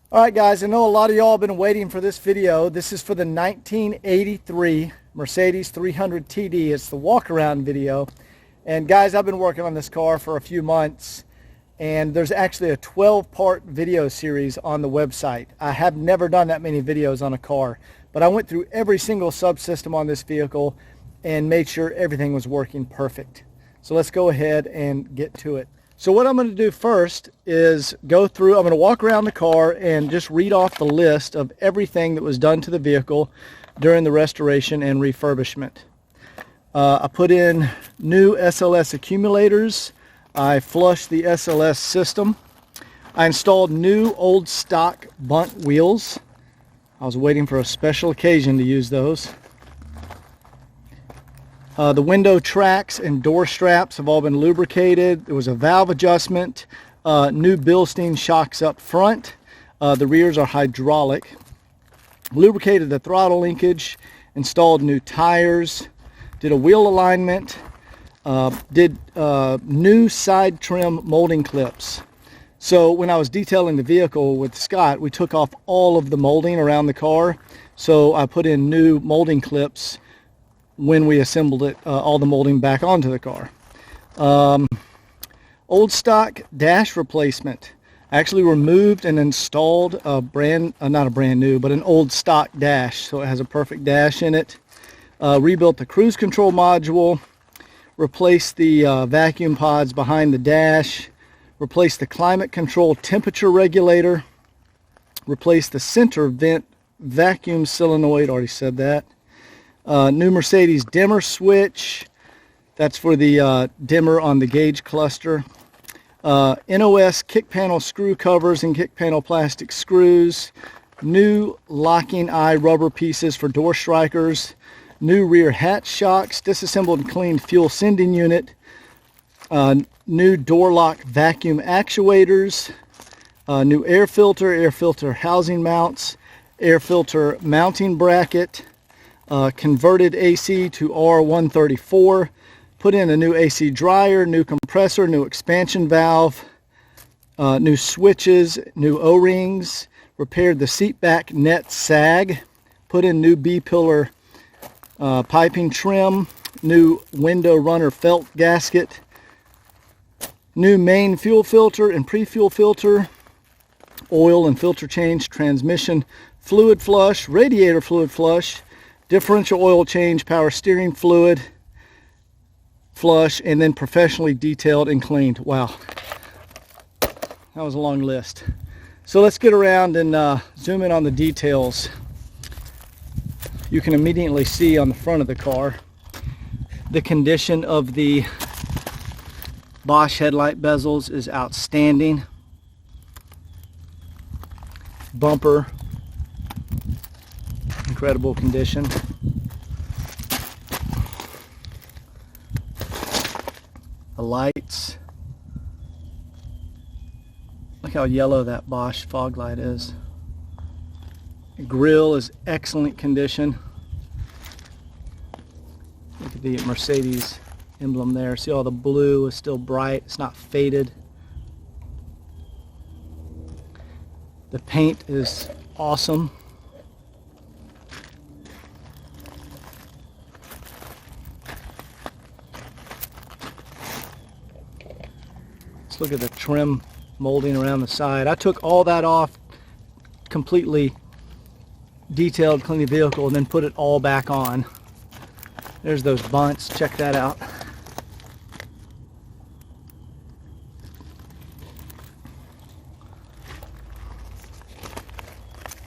Alright guys, I know a lot of y'all have been waiting for this video. This is for the 1983 Mercedes 300 TD. It's the walk around video. And guys, I've been working on this car for a few months, and there's actually a 12-part video series on the website. I have never done that many videos on a car, but I went through every single subsystem on this vehicle and made sure everything was working perfect. So let's go ahead and get to it. So what I'm going to do first is I'm going to walk around the car and just read off the list of everything that was done to the vehicle during the restoration and refurbishment. I put in new SLS accumulators. I flushed the SLS system. I installed new old stock bunt wheels. I was waiting for a special occasion to use those. The window tracks and door straps have all been lubricated. There was a valve adjustment, new Bilstein shocks up front. The rears are hydraulic. Lubricated the throttle linkage, installed new tires, did a wheel alignment, did new side trim molding clips. So when I was detailing the vehicle with Scott, we took off all of the molding around the car. So I put in new molding clips when we assembled it, all the molding back onto the car. Old stock dash replacement. I actually removed and installed a not a brand new, but an old stock dash, so it has a perfect dash in it. Rebuilt the cruise control module, replaced the vacuum pods behind the dash, replaced the climate control temperature regulator, replaced the center vent vacuum solenoid, already said that. New Mercedes dimmer switch, that's for the dimmer on the gauge cluster. NOS kick panel screw covers and kick panel plastic screws. New locking eye rubber pieces for door strikers. New rear hatch shocks, disassembled and cleaned fuel sending unit. New door lock vacuum actuators. New air filter housing mounts, air filter mounting bracket. Converted AC to R134, put in a new AC dryer, new compressor, new expansion valve, new switches, new O-rings, repaired the seat back net sag, put in new B-pillar piping trim, new window runner felt gasket, new main fuel filter and pre-fuel filter, oil and filter change, transmission fluid flush, radiator fluid flush, differential oil change, power steering fluid flush, and then professionally detailed and cleaned. Wow, that was a long list. So let's get around and zoom in on the details. You can immediately see on the front of the car the condition of the Bosch headlight bezels is outstanding. Bumper, incredible condition. The lights, look how yellow that Bosch fog light is. The grille is excellent condition. Look at the Mercedes emblem there. See, all the blue is still bright, it's not faded. The paint is awesome. Look at the trim molding around the side. I took all that off, completely detailed, cleaned the vehicle, and then put it all back on. There's those bunts. Check that out.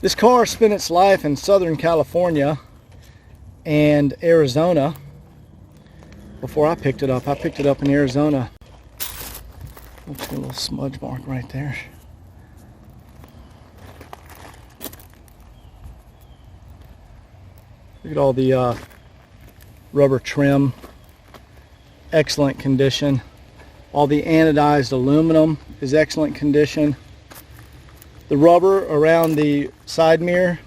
This car spent its life in Southern California and Arizona before I picked it up. I picked it up in Arizona. Looks like a little smudge mark right there. Look at all the rubber trim. Excellent condition. All the anodized aluminum is excellent condition. The rubber around the side mirror,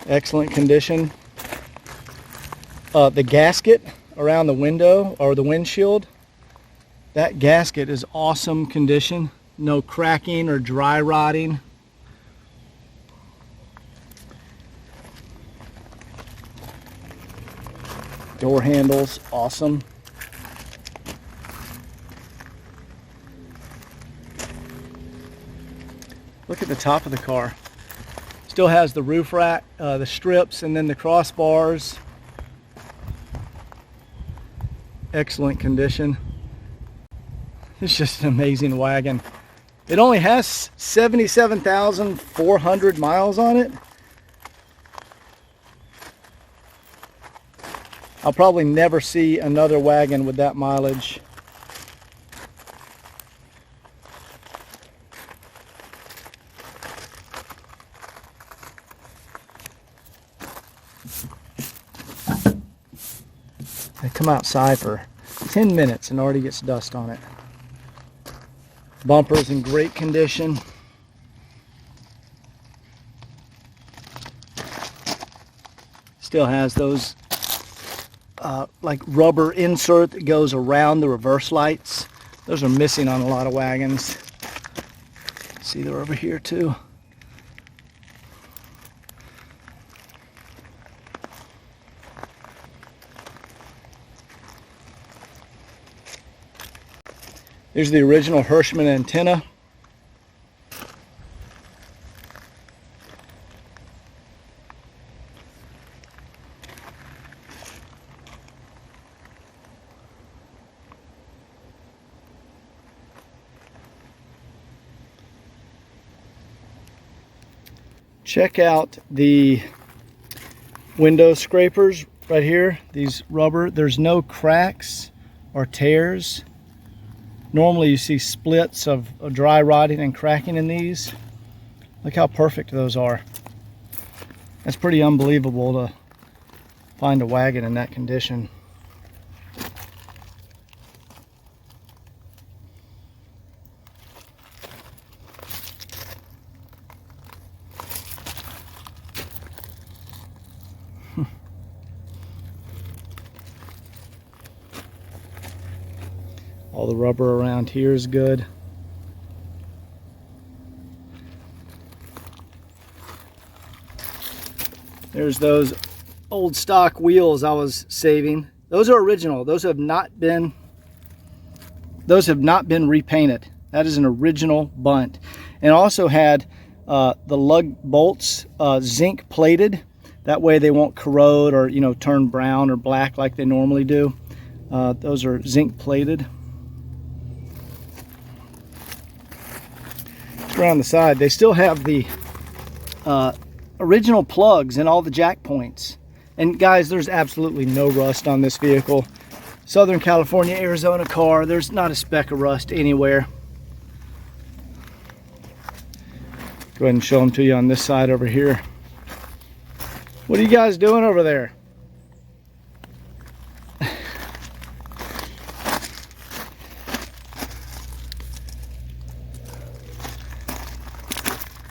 excellent condition. The gasket around the window or the windshield, that gasket is awesome condition. No cracking or dry rotting. Door handles, awesome. Look at the top of the car. Still has the roof rack, the strips, and then the crossbars. Excellent condition. It's just an amazing wagon. It only has 77,400 miles on it. I'll probably never see another wagon with that mileage. I come outside for 10 minutes and already gets dust on it. Bumper's in great condition. Still has those like rubber insert that goes around the reverse lights. Those are missing on a lot of wagons. See, they're over here too. Here's the original Hirschman antenna. Check out the window scrapers right here. These rubber, there's no cracks or tears. Normally you see splits of dry rotting and cracking in these. Look how perfect those are. That's pretty unbelievable to find a wagon in that condition. All the rubber around here is good. There's those old stock wheels I was saving. Those are original. Those have not been repainted. That is an original bunt. And also had the lug bolts zinc plated. That way they won't corrode or turn brown or black like they normally do. Those are zinc plated. Around the side, they still have the original plugs and all the jack points. And guys, there's absolutely no rust on this vehicle. Southern California, Arizona car, there's not a speck of rust anywhere. Go ahead and show them to you on this side over here. What are you guys doing over there?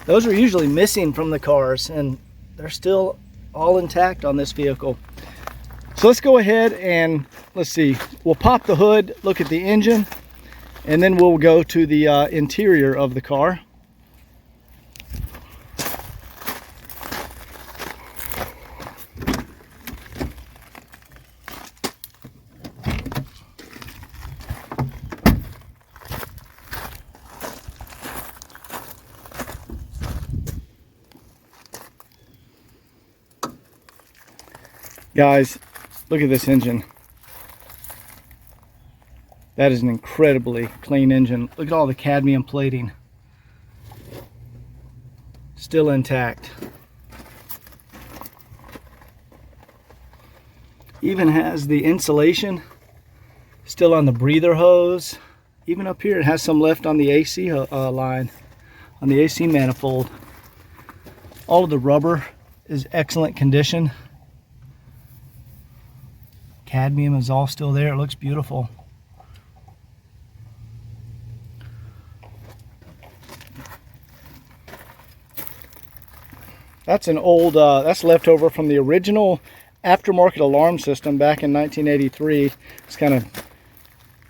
Those are usually missing from the cars, and they're still all intact on this vehicle. So let's go ahead and let's see. We'll pop the hood, look at the engine, and then we'll go to the interior of the car. Guys, look at this engine. That is an incredibly clean engine. Look at all the cadmium plating. Still intact. Even has the insulation still on the breather hose. Even up here it has some left on the AC line, on the AC manifold. All of the rubber is excellent condition. Cadmium is all still there. It looks beautiful. That's an old, that's leftover from the original aftermarket alarm system back in 1983. It's kind of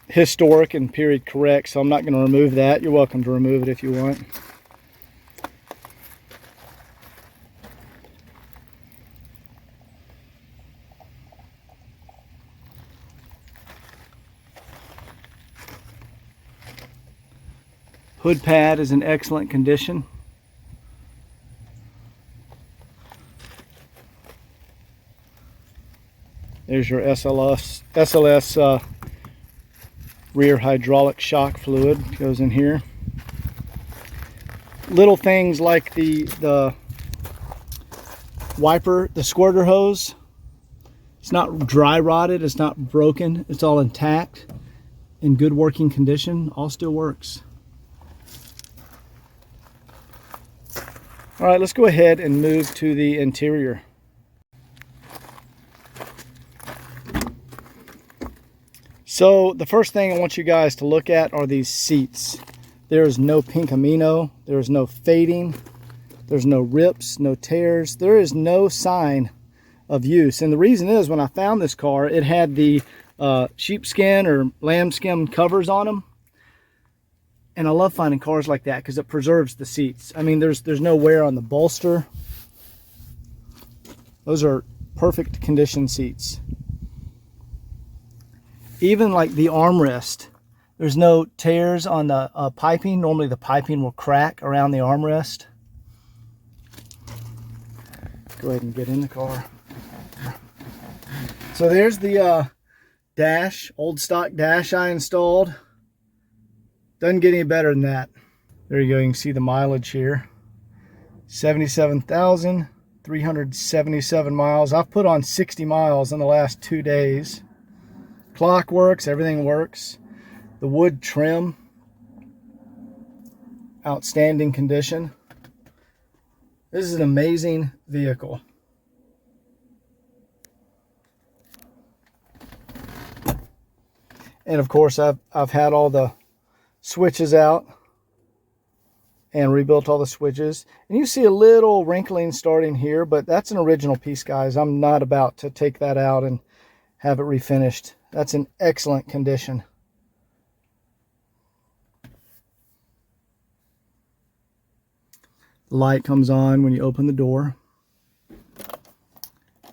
historic and period correct, so I'm not going to remove that. You're welcome to remove it if you want. Hood pad is in excellent condition. There's your SLS rear hydraulic shock fluid goes in here. Little things like the wiper, the squirter hose, it's not dry rotted, it's not broken, it's all intact, in good working condition, all still works. All right, let's go ahead and move to the interior. So the first thing I want you guys to look at are these seats. There is no pink amino, there is no fading, there's no rips, no tears, there is no sign of use. And the reason is, when I found this car, it had the sheepskin or lambskin covers on them. And I love finding cars like that because it preserves the seats. I mean, there's no wear on the bolster. Those are perfect condition seats. Even like the armrest, there's no tears on the piping. Normally the piping will crack around the armrest. Go ahead and get in the car. So there's the dash, old stock dash I installed. Doesn't get any better than that. There you go, you can see the mileage here. 77,377 miles. I've put on 60 miles in the last 2 days. Clock works, everything works. The wood trim, outstanding condition. This is an amazing vehicle. And of course, I've had all the switches out and rebuilt all the switches. And you see a little wrinkling starting here, but that's an original piece, guys. I'm not about to take that out and have it refinished. That's in excellent condition. The light comes on when you open the door.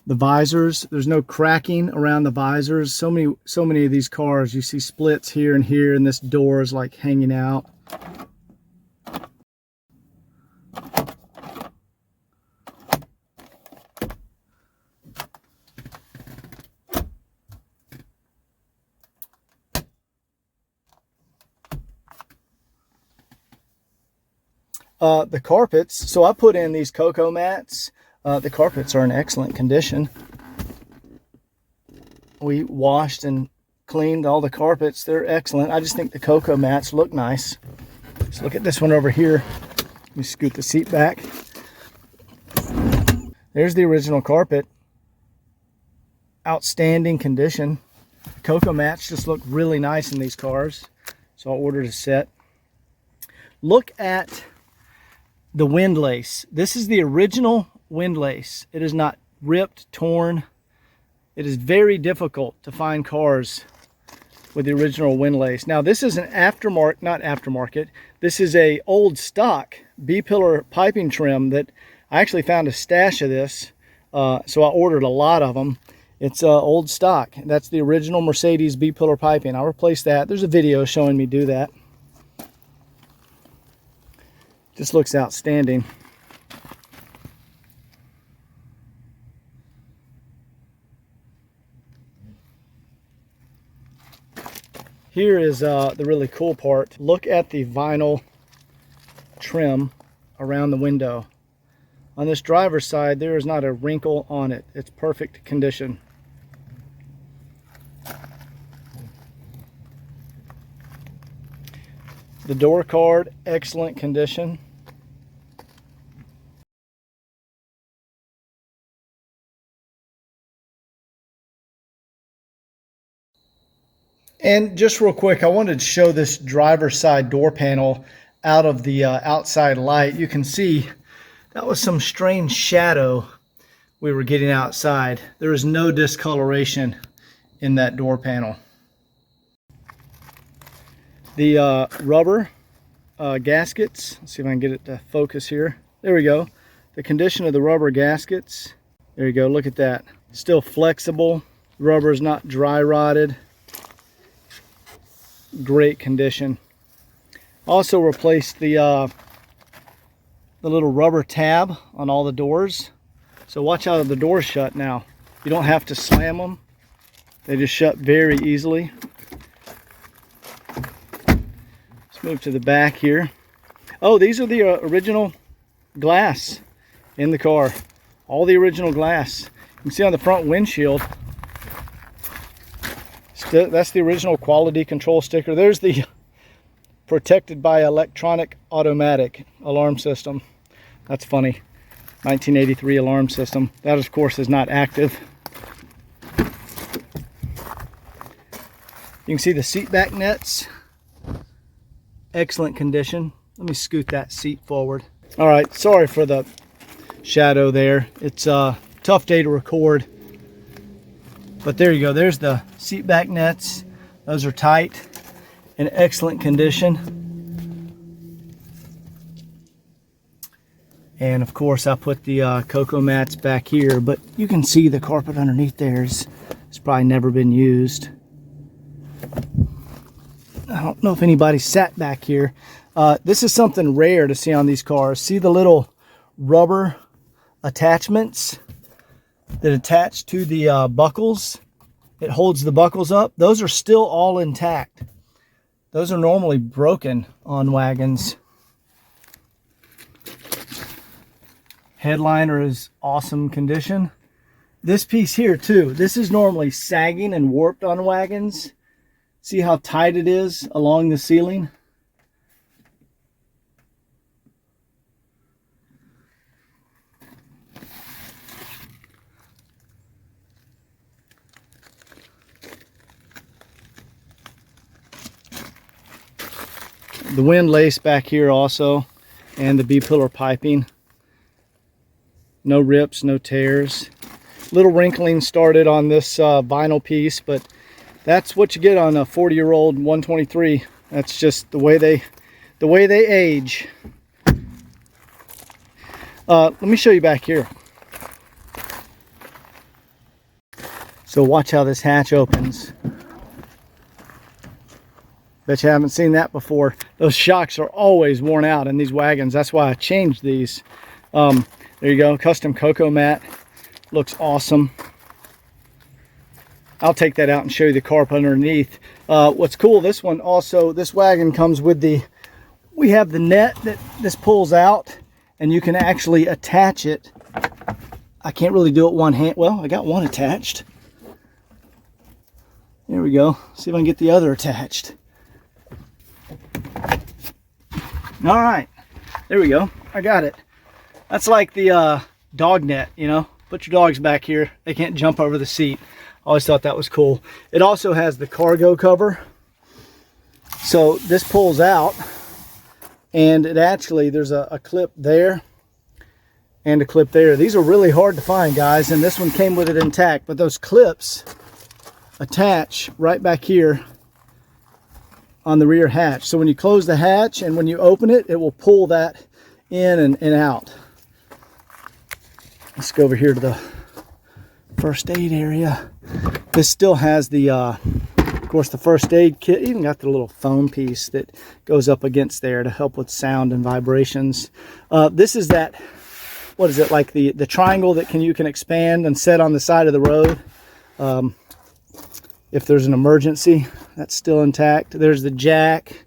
The visors, there's no cracking around the visors. So many of these cars, you see splits here and here, and this door is like hanging out. The carpets, so I put in these cocoa mats. The carpets are in excellent condition. We washed and cleaned all the carpets. They're excellent. I just think the cocoa mats look nice. Let's look at this one over here. Let me scoot the seat back. There's the original carpet. Outstanding condition. Cocoa mats just look really nice in these cars. So I ordered a set. Look at the windlace. This is the original windlace. It is not ripped, torn. It is very difficult to find cars with the original windlace. Now this is an aftermarket, this is a old stock B-pillar piping trim that I actually found a stash of this. So I ordered a lot of them. It's old stock. That's the original Mercedes B-pillar piping. I replaced that. There's a video showing me do that. Just looks outstanding. Here is the really cool part. Look at the vinyl trim around the window. On this driver's side, there is not a wrinkle on it. It's perfect condition. The door card, excellent condition. And just real quick, I wanted to show this driver's side door panel out of the outside light. You can see that was some strange shadow we were getting outside. There is no discoloration in that door panel. The rubber gaskets, let's see if I can get it to focus here. There we go. The condition of the rubber gaskets. There you go, look at that. Still flexible. The rubber is not dry rotted. Great condition. Also replaced the little rubber tab on all the doors. So watch how the doors shut now. You don't have to slam them. They just shut very easily. Let's move to the back here. Oh, these are the original glass in the car. All the original glass. You can see on the front windshield, that's the original quality control sticker. There's the protected by electronic automatic alarm system. That's funny. 1983 alarm system. That, of course, is not active. You can see the seat back nets. Excellent condition. Let me scoot that seat forward. All right, sorry for the shadow there. It's a tough day to record. But there you go. There's the seat back nets. Those are tight, in excellent condition. And of course I put the cocoa mats back here, but you can see the carpet underneath there it's probably never been used. I don't know if anybody sat back here. This is something rare to see on these cars. See the little rubber attachments that attach to the buckles? It holds the buckles up. Those are still all intact. Those are normally broken on wagons. Headliner is awesome condition. This piece here too, this is normally sagging and warped on wagons. See how tight it is along the ceiling? The wind lace back here also, and the B-pillar piping. No rips, no tears. Little wrinkling started on this vinyl piece, but that's what you get on a 40-year-old 123. That's just the way they age. Let me show you back here. So watch how this hatch opens. Bet you haven't seen that before. Those shocks are always worn out in these wagons. That's why I changed these. There you go, custom cocoa mat. Looks awesome. I'll take that out and show you the carpet underneath. What's cool, this one also, this wagon comes with we have the net that this pulls out, and you can actually attach it. I can't really do it one hand. Well, I got one attached. There we go. See if I can get the other attached. All right, there we go. I got it. That's like the dog net, you know. Put your dogs back here. They can't jump over the seat. Always thought that was cool. It also has the cargo cover. So this pulls out, and it actually, there's a clip there and a clip there. These are really hard to find, guys, and this one came with it intact. But those clips attach right back here on the rear hatch. So when you close the hatch and when you open it, it will pull that in and out. Let's go over here to the first aid area. This still has the, of course, the first aid kit. Even got the little foam piece that goes up against there to help with sound and vibrations. This is that, what is it, like the triangle that you can expand and set on the side of the road. If there's an emergency, that's still intact. There's the jack.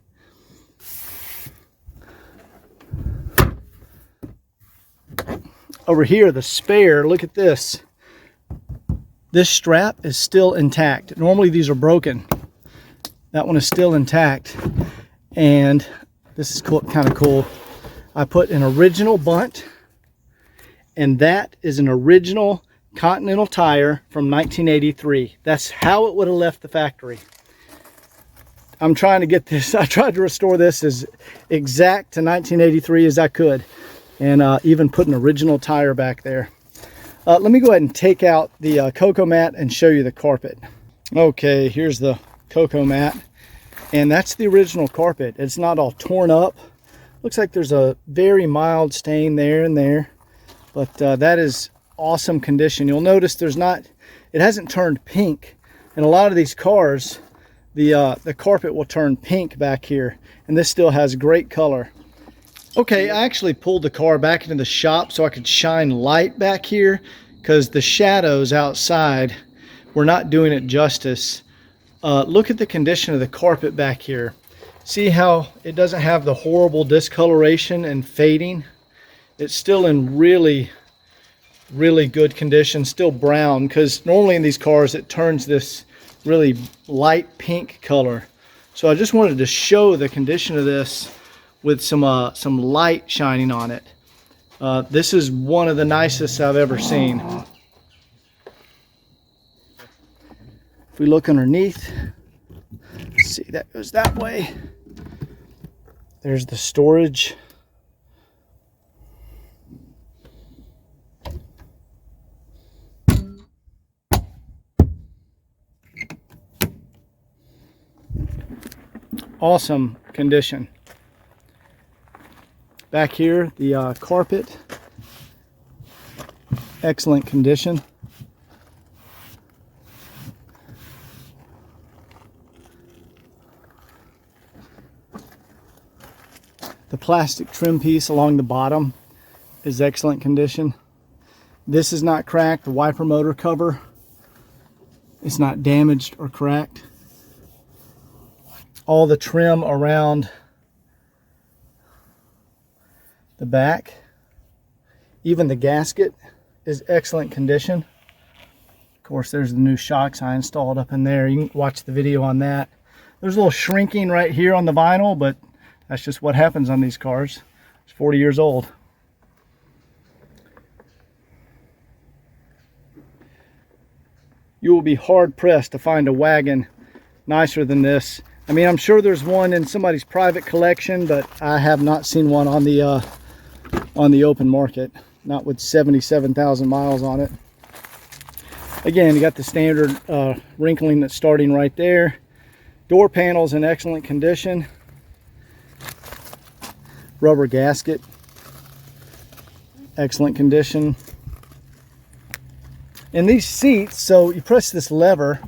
Over here, the spare, look at this. This strap is still intact. Normally these are broken. That one is still intact. And this is cool, kind of cool. I put an original bunt, and that is an original Continental tire from 1983. That's how it would have left the factory. I'm trying to get this, I tried to restore this as exact to 1983 as I could, and even put an original tire back there. Let me go ahead and take out the cocoa mat and show you the carpet. Okay, here's the cocoa mat, and that's the original carpet. It's not all torn up. Looks like there's a very mild stain there and there, but that is awesome condition. You'll notice it hasn't turned pink. In a lot of these cars, the carpet will turn pink back here, and this still has great color. Okay, I actually pulled the car back into the shop so I could shine light back here, because the shadows outside were not doing it justice. Look at the condition of the carpet back here. See how it doesn't have the horrible discoloration and fading? It's still in really good condition, still brown, because normally in these cars it turns this really light pink color. So I just wanted to show the condition of this with some light shining on it. This is one of the nicest I've ever seen. If we look underneath, see, that goes that way. There's the storage. Awesome condition. Back here, the carpet, excellent condition. The plastic trim piece along the bottom is excellent condition. This is not cracked. The wiper motor cover is not damaged or cracked. All the trim around the back, even the gasket, is excellent condition. Of course, there's the new shocks I installed up in there. You can watch the video on that. There's a little shrinking right here on the vinyl, but that's just what happens on these cars. It's 40 years old. You will be hard pressed to find a wagon nicer than this. I mean, I'm sure there's one in somebody's private collection, but I have not seen one on the open market, not with 77,000 miles on it. Again, you got the standard wrinkling that's starting right there. Door panels in excellent condition. Rubber gasket, excellent condition. And these seats, so you press this lever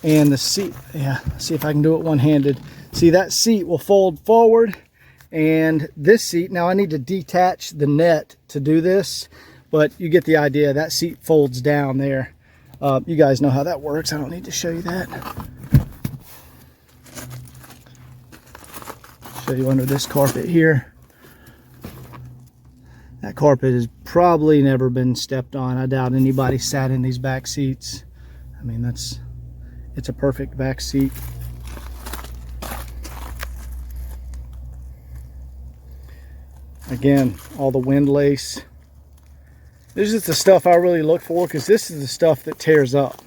and the seat, yeah, see if I can do it one-handed. See, that seat will fold forward, and this seat, now I need to detach the net to do this, but you get the idea. That seat folds down there. You guys know how that works. I don't need to show you that. Show you under this carpet here. That carpet has probably never been stepped on. I doubt anybody sat in these back seats. I mean, it's a perfect back seat. Again, all the wind lace. This is the stuff I really look for, because this is the stuff that tears up.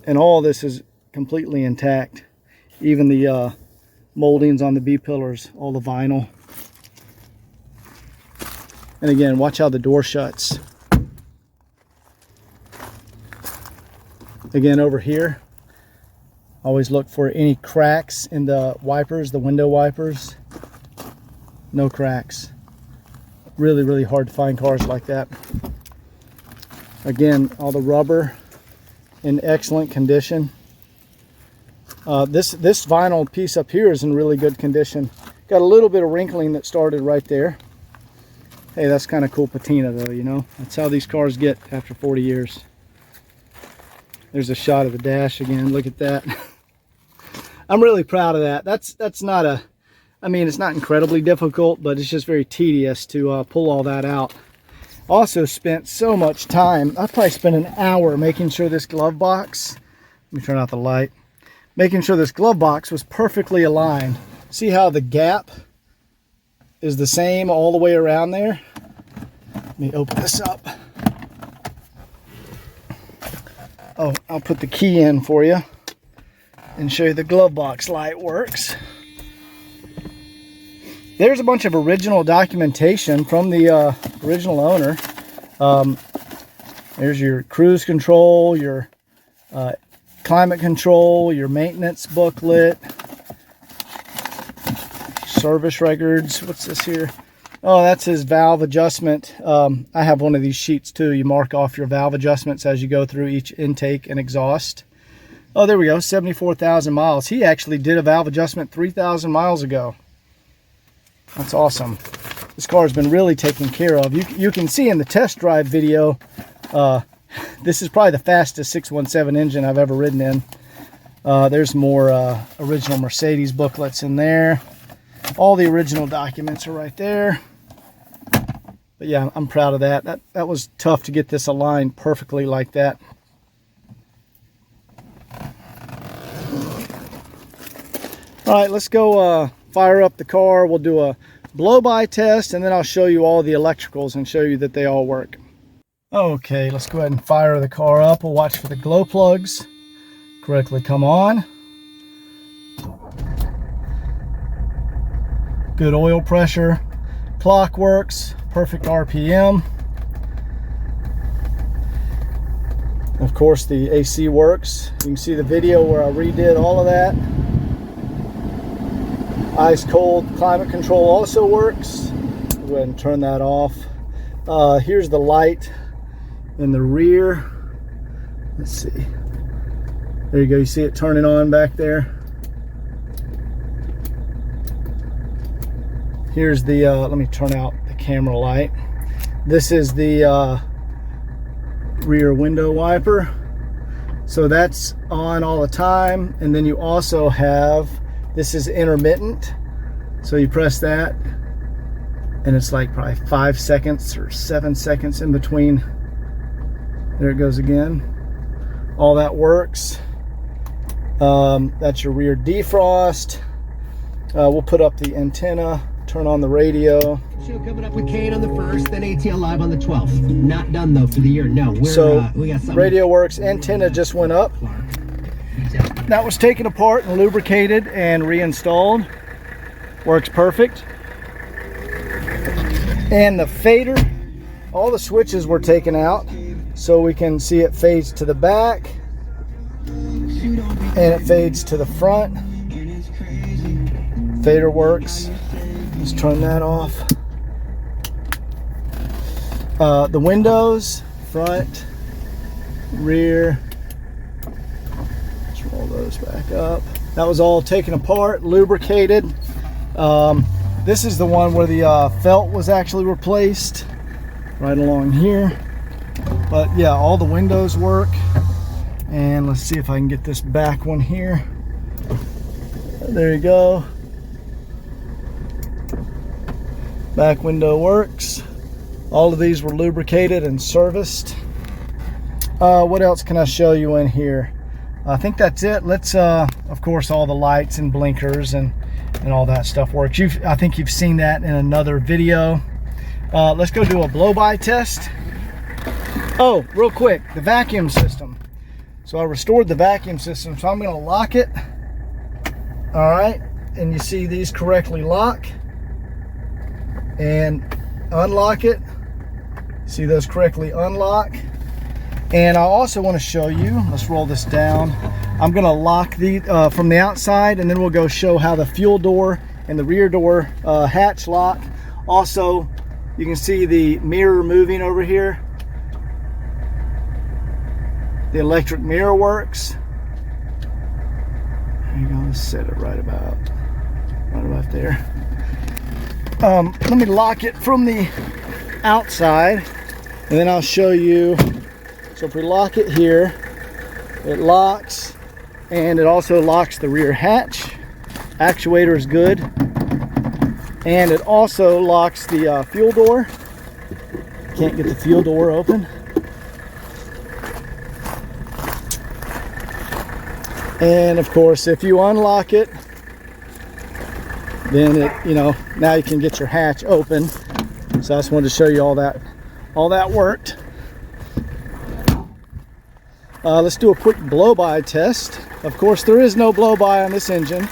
And all this is completely intact. Even the moldings on the B-pillars, all the vinyl. And again, watch how the door shuts. Again, over here, always look for any cracks in the wipers, the window wipers. No cracks. Really hard to find cars like that. Again, all the rubber in excellent condition. This vinyl piece up here is in really good condition. Got a little bit of wrinkling that started right there. Hey, that's kind of cool patina though, you know. That's how these cars get after 40 years. There's a shot of the dash again. Look at that. I'm really proud of that. That's not a, I mean, it's not incredibly difficult, but it's just very tedious to pull all that out. Also spent so much time. I probably spent an hour making sure this glove box, let me turn out the light, making sure this glove box was perfectly aligned. See how the gap is the same all the way around there? Let me open this up. Oh, I'll put the key in for you and show you the glove box light works. There's a bunch of original documentation from the original owner. There's your cruise control, your climate control, your maintenance booklet, service records. What's this here? Oh, that's his valve adjustment. I have one of these sheets too. You mark off your valve adjustments as you go through each intake and exhaust. Oh, there we go, 74,000 miles. He actually did a valve adjustment 3,000 miles ago. That's awesome. This car has been really taken care of. You can see in the test drive video, this is probably the fastest 617 engine I've ever ridden in. There's more original Mercedes booklets in there. All the original documents are right there. But yeah, I'm proud of that. That was tough to get this aligned perfectly like that. All right, let's go fire up the car. We'll do a blow-by test, and then I'll show you all the electricals and show you that they all work. Okay, let's go ahead and fire the car up. We'll watch for the glow plugs correctly come on. Good oil pressure. Clock works. Perfect RPM. Of course, the AC works. You can see the video where I redid all of that. Ice cold climate control also works. Go ahead and turn that off. Here's the light in the rear. Let's see. There you go. You see it turning on back there. Here's the, let me turn out the camera light. This is the rear window wiper. So that's on all the time. And then you also have, this is intermittent. So you press that and it's like probably 5 seconds or 7 seconds in between. There it goes again. All that works. That's your rear defrost. We'll put up the antenna, turn on the radio. Show coming up with Kane on the 1st, then ATL Live on the 12th. Not done though for the year. No, we got something. Radio works. Antenna just went up. That was taken apart and lubricated and reinstalled. Works perfect. And the fader, all the switches were taken out, so we can see it fades to the back and it fades to the front. Fader works. Let's turn that off. The windows, front, rear. Let's roll those back up. That was all taken apart, lubricated. This is the one where the felt was actually replaced, right along here. But yeah, all the windows work. And let's see if I can get this back one here. There you go. Back window works. All of these were lubricated and serviced. What else can I show you in here? I think that's it. Let's, of course, all the lights and blinkers and all that stuff works. I think you've seen that in another video. Let's go do a blow-by test. Oh, real quick, the vacuum system. So I restored the vacuum system, so I'm gonna lock it. All right, and you see these correctly lock. And unlock it. See those correctly unlock. And I also want to show you, let's roll this down. I'm gonna lock the from the outside, and then we'll go show how the fuel door and the rear door hatch lock. Also, you can see the mirror moving over here. The electric mirror works. There you go, let's set it right about there. Let me lock it from the outside, and then I'll show you. So if we lock it here, it locks, and it also locks the rear hatch. Actuator is good. And it also locks the fuel door. Can't get the fuel door open. And of course, if you unlock it, then it, now you can get your hatch open. So I just wanted to show you all that worked. Let's do a quick blow-by test. Of course, there is no blow-by on this engine.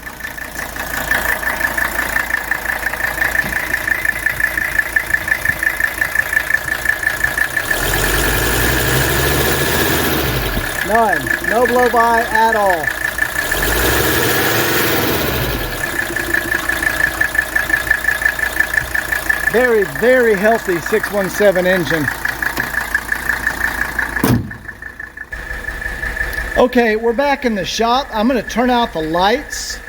None. No blow-by at all. Very, very healthy 617 engine. Okay, we're back in the shop. I'm going to turn out the lights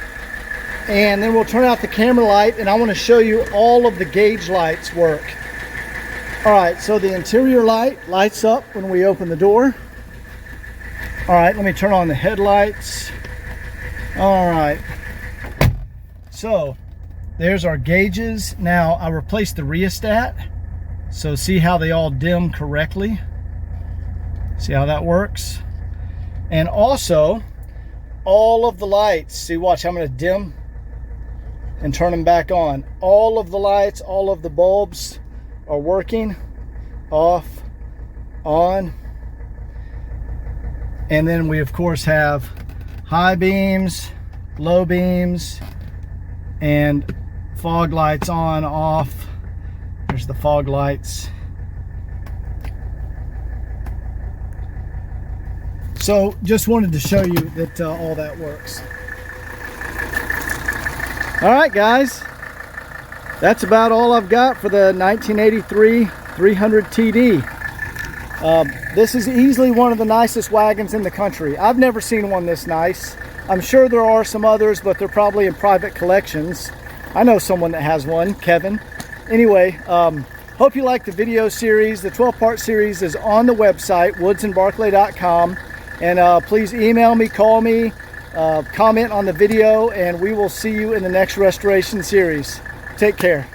and then we'll turn out the camera light, and I want to show you all of the gauge lights work. All right, so the interior light lights up when we open the door. All right, let me turn on the headlights. All right, so there's our gauges. Now I replaced the rheostat, so see how they all dim correctly. See how that works? And also all of the lights, see, watch, I'm going to dim and turn them back on. All of the lights, all of the bulbs are working. Off, on. And then we of course have high beams, low beams, and fog lights on, off. There's the fog lights. So just wanted to show you that all that works. All right, guys, that's about all I've got for the 1983 300 TD. This is easily one of the nicest wagons in the country. I've never seen one this nice. I'm sure there are some others, but they're probably in private collections. I know someone that has one, Kevin. Anyway, hope you like the video series. The 12-part series is on the website, woodsandbarclay.com. And please email me, call me, comment on the video, and we will see you in the next restoration series. Take care.